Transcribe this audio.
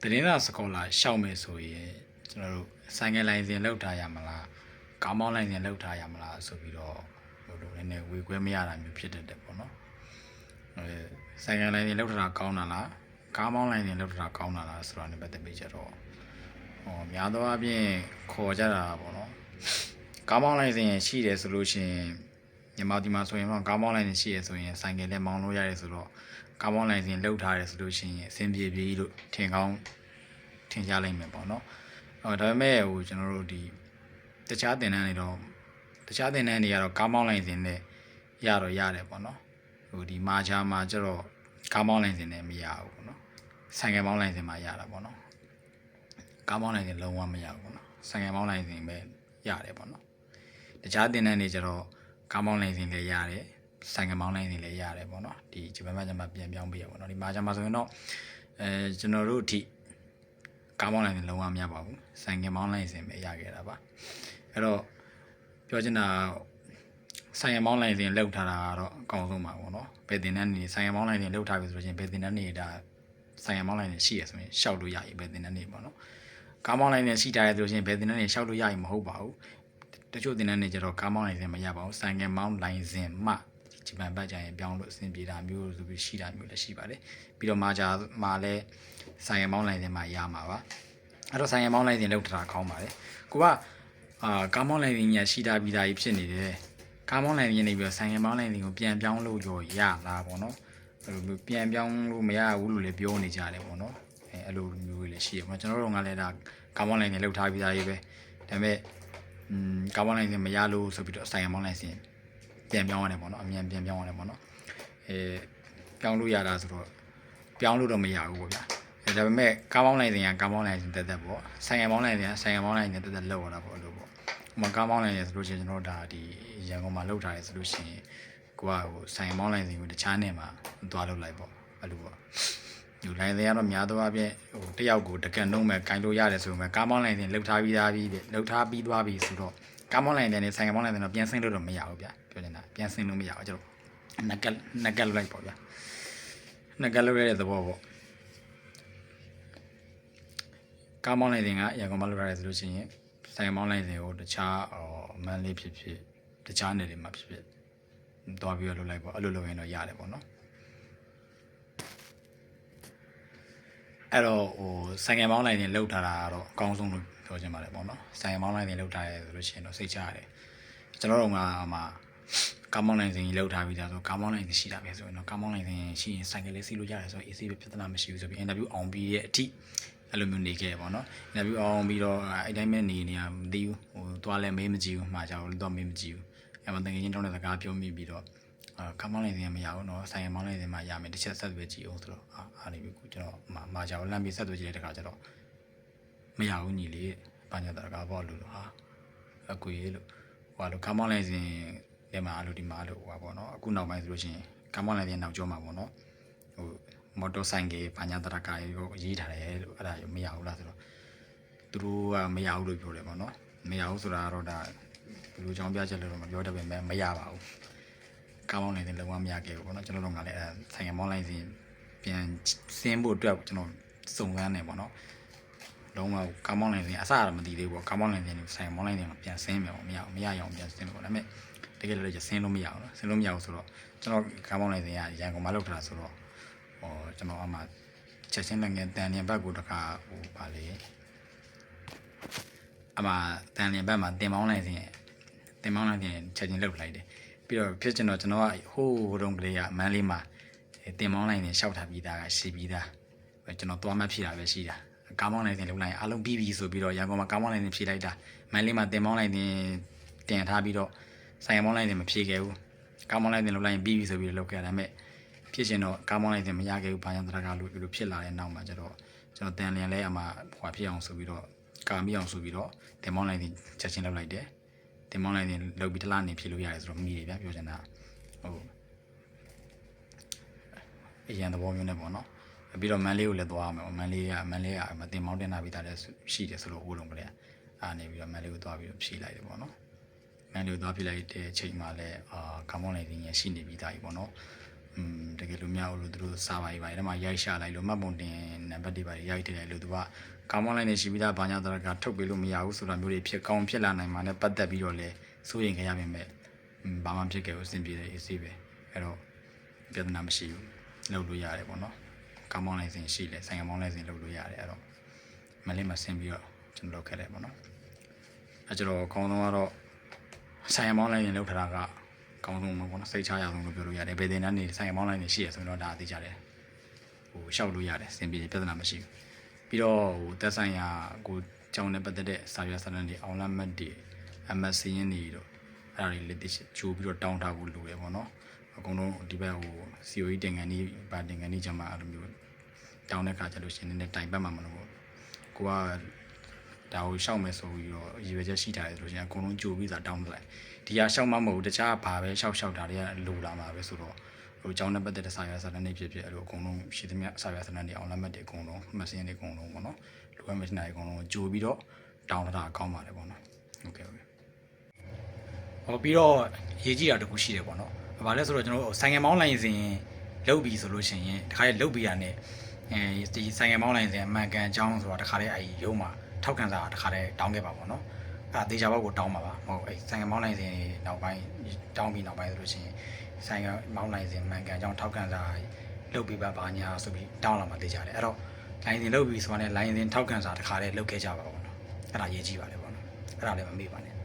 သတင်းစာစကောလာရှောက်မယ်ဆိုရင်ကျွန်တော်တို့ဆိုင်ငယ်လိုင်းစဉ်လောက်ထားရမလားကားမောင်းလိုင်းစဉ်လောက်ထားရမလားဆိုပြီးတော့ဟိုလိုနည်းနည်းဝေခွဲမရတာမျိုးဖြစ်တတ်တယ်ပေါ့နော်ဆိုင်ငယ်လိုင်းစဉ်လောက်ထားတာကောင်းတာလားကားမောင်းလိုင်းစဉ်လောက်ထားတာကောင်းတာလားဆိုတာနဲ့ပတ်သက်ပြီးကြတော့များသောအားဖြင့်ခေါ်ကြတာပေါ့နော်ကားမောင်းလိုင်းစဉ်ရှိတယ်ဆိုလို့ရှိရင်မြန်မာပြည်မှာဆိုရင်တော့ကားမောင်းလိုင်းစဉ်ရှိရဆိုရင်ဆိုင်ငယ်နဲ့မောင်းလို့ရတယ်ဆိုတော့ကားမောင်းလိုင်းစဉ်လောက်ထားတယ်ဆိုလို့ရှိရင်အဆင်ပြေပြေလို့ထင်ကောင်းထင်ရှားလိမ့်မယ်ပေါ့နော်ဒါပေမဲ့ဟိုကျွန်တော်တို့ဒီတခြားသင်တန်းတွေတော့တခြားသင်တန်းတွေကတော့ကားမောင်းလိုင်းစဉ်နဲ့ရတော့ရတယ်ပေါ့နော်ဟိုဒီမာချာမှာကျတော့ကားမောင်းလိုင်းစဉ်နဲ့မရဘူးပေါ့နော်ဆိုင်ငယ်မောင်းလိုင်းစဉ်မှာရတာပေါ့နော်ကားမောင်းလိုင်းစဉ်လုံးဝမရဘူးပေါ့နော်ဆိုင်ငယ်မောင်းလိုင်းစဉ်ပဲရတယ်ပေါ့နော်တခြားသင်တန်းတွေကျတော့ကားမောင်းလိုင်းစဉ်လည်းရတယ်ဆိုင်ငယ်မောင်းလိုင်းစဉ်လည်းရတယ်ပေါ့နော်ဒီဂျပန်မှာကျမှပြန်ပြောင်းပေးရပေါ့နော်ဒီမာချာမှာဆိုရင်တော့ကျွန်တော်တို့အထိကားမောင်းလိုင်းစဉ်လုံးဝမရပါဘူးဆိုင်ငယ်မောင်းလိုင်းစဉ်ပဲရခဲ့တာပါအဲ့တော့ပြောချင်တာဆိုင်ငယ်မောင်းလိုင်းစဉ်လောက်ထားတာကတော့အကောင်းဆုံးပါပေါ့နော်ဘယ်တင်တန်းနေဆိုင်ငယ်မောင်းလိုင်းစဉ်လောက်ထားပြီဆိုလို့ချင်းဘယ်တင်တန်းနေဒါဆိုင်ငယ်မောင်းလိုင်းစဉ်ရှိရဆိုရင်ရှောက်လို့ရပြီဘယ်တင်တန်းနေပေါ့နော်ကားမောင်းလိုင်းစဉ်ရှိထားရဆိုလို့ချင်းဘယ်တင်တန်းနေရှောက်လို့ရပြီမဟုတ်ပါဘူးတချို့တင်တန်းနေကျတော့ကားမောင်းလိုင်းစဉ်မရပါဘူးဆိုင်ငယ်မောင်းလိုင်းစဉ်မှဂျပန်ဘတ်ကြရင်ပြောင်းလို့အဆင်ပြေတာမျိုးဆိုပြီးရှိတာမျိုးလည်းရှိပါတယ်ပြီးတော့မာဂျာမှာလည်းဆိုင်ငယ်မောင်းလိုင်းစဉ်မှာရမှာပါအဲ့တော့ဆိုင်ငယ်မောင်းလိုင်းစဉ်လောက်ထားတာကောင်းပါတယ်ကိုကကားမောင်းလိုင်းစဉ်ညာရှိတာပြီးသားကြီးဖြစ်နေတယ်ကားမောင်းလိုင်းစဉ်နေပြီးတော့ဆိုင်ငယ်မောင်းလိုင်းစဉ်ကိုပြန်ပြောင်းလို့ရောရလားပေါ့နော်အဲ့လိုပြန်ပြောင်းလို့မရဘူးလို့လည်းပြောနေကြတယ်ပေါ့နော်အဲ့လိုမျိုးတွေလည်းရှိရမှာကျွန်တော်တို့ကလည်းဒါကားမောင်းလိုင်းစဉ်လောက်ထားပြီးသားကြီးပဲဒါပေမဲ့ကားမောင်းလိုင်းစဉ်မရလို့ဆိုပြီးတော့ဆိုင်ငယ်မောင်းလိုင်းစဉ်ပြန်ပြောင်းရတယ်ပေါ့နော်အမြန်ပြန်ပြောင်းရတယ်ပေါ့နော်ပြောင်းလို့ရတာဆိုတော့ပြောင်းလို့တော့မရဘူးပေါ့ဗျာဒါပေမဲ့ကားမောင်းလိုင်းစဉ်ကကားမောင်းလိုင်းစဉ်တက်တက်ပေါ့ဆိုင်ငယ်မောင်းလိုင်းစဉ်ကဆိုင်ငယ်မောင်းလိုင်းစဉ်တက်တက်လောက်ရတာပေါ့လို့ပေါ့ဟိုကားမောင်းလိုင်းစဉ်ဆိုလို့ရှိရင်ကျွန်တော်ဒါဒီရန်ကုန်မှာလောက်ထားတယ်ဆိုလို့ရှိရင်ကိုကဟိုဆိုင်ငယ်မောင်းလိုင်းစဉ်ကိုတခြားနယ်မှာသွားလုပ်လိုက်ပေါ့အဲ့လိုပေါ့ဒီလိုင်းစဉ်ကတော့များသောအားဖြင့်ဟိုတယောက်ကိုတကန်လုံးမဲ့ဂိုင်းလို့ရတယ်ဆိုပေမဲ့ကားမောင်းလိုင်းစဉ်လောက်ထားပြီးသားပြီးလောက်ထားပြီးသွားပြီဆိုတော့ကားမောင်းလိုင်းစဉ်နဲ့ဆိုင်ငယ်မောင်းလိုင်းစဉ်တော့ပြန်ဆင်းလို့တော့မရဘူးဗျာပြောနေတာပြန်ဆင်းလို့မရဘူးကျတော့နက်ကက်လိုက်ပေါ့ဗျာနက်ကက်လုပ်ရတဲ့သဘောပေါ့ကားမောင်းလိုင်းစဉ်ကရန်ကုန်မှာလုပ်ရတယ်ဆိုလို့ရှိရင်ဆိုင်မောင်းလိုင်းစဉ်ကိုတခြားမန်လေးဖြစ်ဖြစ်တခြားနယ်တွေမှာဖြစ်ဖြစ်သွားပြီးတော့လုပ်လိုက်ပေါ့အဲ့လိုလုပ်ရင်တော့ရတယ်ပေါ့နော်အဲ့တော့ဟိုဆိုင်မောင်းလိုင်းစဉ်လုပ်ထားတာကတော့အကောင်းဆုံးလို့ပြောချင်ပါတယ်ပေါ့နော်ဆိုင်မောင်းလိုင်းစဉ်လုပ်ထားရဲဆိုလို့ရှိရင်တော့စိတ်ချရတယ်ကျွန်တော်တို့ကမှကားမောင်းလိုင်းစဉ်ကြီးလောက်ထားပြီးသားဆိုကားမောင်းလိုင်းစဉ်ရှိတာပဲဆိုရင်တော့ကားမောင်းလိုင်းစဉ်ရှိရင်ဆိုင်ကလေးစီးလို့ရတယ်ဆိုတော့ AC ပဲပြဿနာမရှိဘူးဆိုပြီးအင်တာဗျူးအောင်ပြီးရဲ့အထိအဲ့လိုမျိုးနေခဲ့ပေါ့နော်အင်တာဗျူးအောင်ပြီးတော့အဲ့တိုင်းပဲနေရမသိဘူးဟိုသွားလဲမေးမကြည့်ဘူးမှာကြတော့တော့မေးမကြည့်ဘူးအဲ့မှာတကယ်ချင်းတောင်းတဲ့စကားပြောမိပြီးတော့ကားမောင်းလိုင်းစဉ်မရဘူးနော်ဆိုင်မောင်းလိုင်းစဉ်မှာရမယ်တစ်ချက်ဆက်သွယ်ကြည့်အောင်ဆိုတော့အားနေပြီကိုကျွန်တော်မှာကြတော့လမ်းပြီးဆက်သွယ်ကြည့်တဲ့တခါကျတော့မရဘူးညီလေးဘာညာတကားပေါ့လို့ဟာအကွေလို့ဟိုလိုကားမောင်းလိုင်းစဉ်ဒီမှာလို့ဒီမှာလို့ဟိုပါပေါ့နော်အခုနောက်ပိုင်းဆိုလို့ရှိရင်ကားမောင်းလိုင်းစဉ်နောက်ကျောမှာပေါ့နော်ဟိုမော်တော်ဆိုင်ကဘာညာတရကာကိုရေးထားတယ်လို့အဲ့ဒါမရဘူးလားဆိုတော့သူတို့ကမရဘူးလို့ပြောတယ်ပေါ့နော်မရဘူးဆိုတာကတော့ဒါဘယ်လိုကြောင်းပြချက်လို့တော့မပြောတတ်ပေမဲ့မရပါဘူးကားမောင်းလိုင်းစဉ်လုံးဝမရခဲ့ဘူးပေါ့နော်ကျွန်တော်တို့ကလည်းအဲ့ဆိုင်ကမောင်းလိုင်းစဉ်ပြန်ဆင်းဖို့အတွက်ကျွန်တော်စုံစမ်းနေပေါ့နော်လုံးဝကားမောင်းလိုင်းစဉ်အစတော့မသိသေးဘူးပေါ့ကားမောင်းလိုင်းစဉ်ဆိုင်မောင်းလိုင်းစဉ်ပြန်ဆင်းမယ်ပေါ့မရရအောင်ပြန်ဆင်းမယ်ပေါ့ဒါပေမဲ့တကယ်လို့ဆင်းလို့မရဘူးနော်ဆင်းလို့မရဘူးဆိုတော့ကျွန်တော်ကားမောင်းလိုင်းစဉ်ကရန်ကုန်မှာလောက်ထားဆိုတော့ကျွန်တော်အမှချက်ချင်းလည်းငယ်တန်လျင်ဘက်ကိုတခါဟိုပါလေအမှတန်လျင်ဘက်မှာတင်မောင်းလိုင်းစဉ်ချက်ချင်းလောက်လိုက်တယ်ပြီးတော့ဖြစ်ချင်တော့ကျွန်တော်ကဟိုးတုံးကလေးကမန်းလေးမှာတင်မောင်းလိုင်းစဉ်ရှောက်ထားပြီးသားကရှိပြီးသားကျွန်တော်သွားမှဖြည့်တာပဲရှိတာကားမောင်းလိုင်းစဉ်လောက်လိုက်အားလုံးပြီးပြီဆိုပြီးတော့ရန်ကုန်မှာကားမောင်းလိုင်းစဉ်ဖြည့်လိုက်တာမန်းလေးမှာတင်မောင်းလိုင်းစဉ်တင်ထားပြီးတော့ဆိုင်မောင်းလိုင်းစဉ်မဖြည့်ခဲ့ဘူးကားမောင်းလိုင်းစဉ်လောက်လိုက်ပြီးပြီဆိုပြီးတော့လုပ်ခဲ့တာဒါပေမဲ့ဖြစ်ရှင်တော့ကားမောင်းလိုက်တယ်မရခဲ့ဘူးဘာကြောင့်တရကားလို့ဖြစ်လာတဲ့နောက်မှာကျတော့ကျွန်တော်တန်လျင်လဲအမှဟွာဖြစ်အောင်ဆိုပြီးတော့ကာမိအောင်ဆိုပြီးတော့တင်မောင်းလိုက်တယ်ချက်ချင်းလုပ်လိုက်တယ်တင်မောင်းလိုက်တယ်လုပ်ပြီးတလားနေဖြစ်လို့ရတယ်ဆိုတော့မိတယ်ဗျပြောချင်တာဟိုအရင်သဘောမျိုးနဲ့ပေါ့နော်ပြီးတော့မန်လေးကိုလည်းသွားအောင်မန်လေးကမတင်မောင်းတင်တာပြီးသားလည်းရှိတယ်ဆိုလို့ဟိုလုံးကလေးအားနေပြီးတော့မန်လေးကိုသွားပြီးတော့ဖြည့်လိုက်တယ်ပေါ့နော်မန်လေးကိုသွားဖြည့်လိုက်တဲ့အချိန်မှာလည်းကာမောင်းလိုက်တယ်ရှိနေပြီးသားကြီးပေါ့နော် တကယ်လို့များလို့သူတို့စာပါရေးပါအဲ့မှာရိုက်ရှာလိုက်လို့မှတ်ပုံတင်နံပါတ်တွေပါရိုက်ထည့်လိုက်လို့သူကကောင်းမောင်းလိုက်နေရှိပြီးသားဘာညာတရကထုတ်ပေးလို့မရဘူးဆိုတာမျိုးတွေဖြစ်ကောင်းဖြစ်လာနိုင်မှာနဲ့ပတ်သက်ပြီးတော့လဲစိုးရင်ခရပါမယ်ဘာမှဖြစ်ခဲ့ဘူးအဆင်ပြေတယ်အေးဆေးပဲအဲ့တော့ပြဿနာမရှိဘူးလုပ်လို့ရတယ်ပေါ့နော်ကောင်းမောင်းလိုက်စဉ်ရှိလဲဆိုင်ကမောင်းလိုက်စဉ်လုပ်လို့ရတယ်အဲ့တော့မလေးမဆင်ပြီးတော့ကျွန်တော်လုပ်ခဲ့တယ်ပေါ့နော်အဲ့ကျတော့ခေါင်းဆုံးကတော့ဆိုင်ကမောင်းလိုက်ရင်လုပ်ထားတာကကောင်းဆုံးပေါ့နော်စိတ်ချရအောင်လို့ပြောလို့ရတယ်ဘယ်တင်တန်းနေဆိုင်ကမောင်းလိုက်နေရှိရဆိုတော့ဒါသိကြတယ်ဟိုရှောက်လို့ရတယ်ဆင်ပြေပြဿနာမရှိဘူးပြီးတော့ဟိုသက်ဆိုင်ရာကိုကြောင်းနဲ့ပတ်သက်တဲ့စာရွက်စာတမ်းတွေအောင်လမ်းမတ်တွေအမတ်စင်းတွေတော့အဲ့ဒါတွေလက်သိချိုးပြီးတော့တောင်းထားဖို့လိုတယ်ပေါ့နော်အကုန်လုံးဒီဘက်ဟို COE တင်ငန်းကြီးပါတင်ငန်းကြီးကျမှအဲ့လိုမျိုးတောင်းတဲ့ခါကျလို့ရှိရင်လည်းတိုင်ပတ်မှာမလို့ကိုကဒါကိုရှောက်မယ်ဆိုပြီးတော့ရည်ရွယ်ချက်ရှိထားတယ်ဆိုလို့ရှိရင်အကုန်လုံးကြိုပြီးသားတောင်းလိုက်ဒီဟာရှောက်မှမဟုတ်တခြားဘာပဲရှောက်တာတွေကလိုလာမှာပဲဆိုတော့ဟိုကျောင်းနဲ့ပတ်သက်တဲ့စာရွက်စာတမ်းတွေဖြစ်အဲ့လိုအကုန်လုံးရှိသမျှစာရွက်စာတမ်းတွေအောင်လက်မှတ်တွေအကုန်လုံးမှတ်စင်းတွေအကုန်လုံးပေါ့နော်လိုအပ်မယ့်နိုင်အကုန်လုံးကြိုပြီးတော့တောင်းတာအကောင်းပါတယ်ပေါ့နော်ဟုတ်ကဲ့ဟောပြီးတော့ရေးကြည့်တာတခုရှိတယ်ပေါ့နော်ဘာလဲဆိုတော့ကျွန်တော်ဆိုင်ငယ်မောင်းလိုင်းစဉ်လုပ်ပြီးဆိုလို့ရှိရင်တခါလေလုပ်ပြီးတာနဲ့ဒီဆိုင်ငယ်မောင်းလိုင်းစဉ်အမှန်ကန်အကြောင်းဆိုတာတခါလေအဲ့ရုံးမှာထောက်ခံစာတခါလေတောင်းခဲ့ပါပေါ့နော်အဲ့ဒေချာဘောက်ကိုတောင်းပါပါမဟုတ်အဲ့ဆိုင်ငယ်မောင်းလိုင်းစဉ်နောက်ပိုင်းတောင်းပြီးနောက်ပိုင်းဆိုလို့ရှိရင်ဆိုင်ငယ်မောင်းလိုင်းစဉ်မှန်ကန်အကြောင်းထောက်ခံစာလုပ်ပြီးပါညာဆိုပြီးတောင်းလာမှဒေချာတယ်အဲ့တော့လိုင်းစဉ်လုပ်ပြီးဆိုတာနဲ့လိုင်းစဉ်ထောက်ခံစာတခါလေလုပ်ခဲ့ကြပါပေါ့နော်အဲ့ဒါရေးကြည့်ပါလေပေါ့နော်အဲ့ဒါလည်းမမေ့ပါနဲ့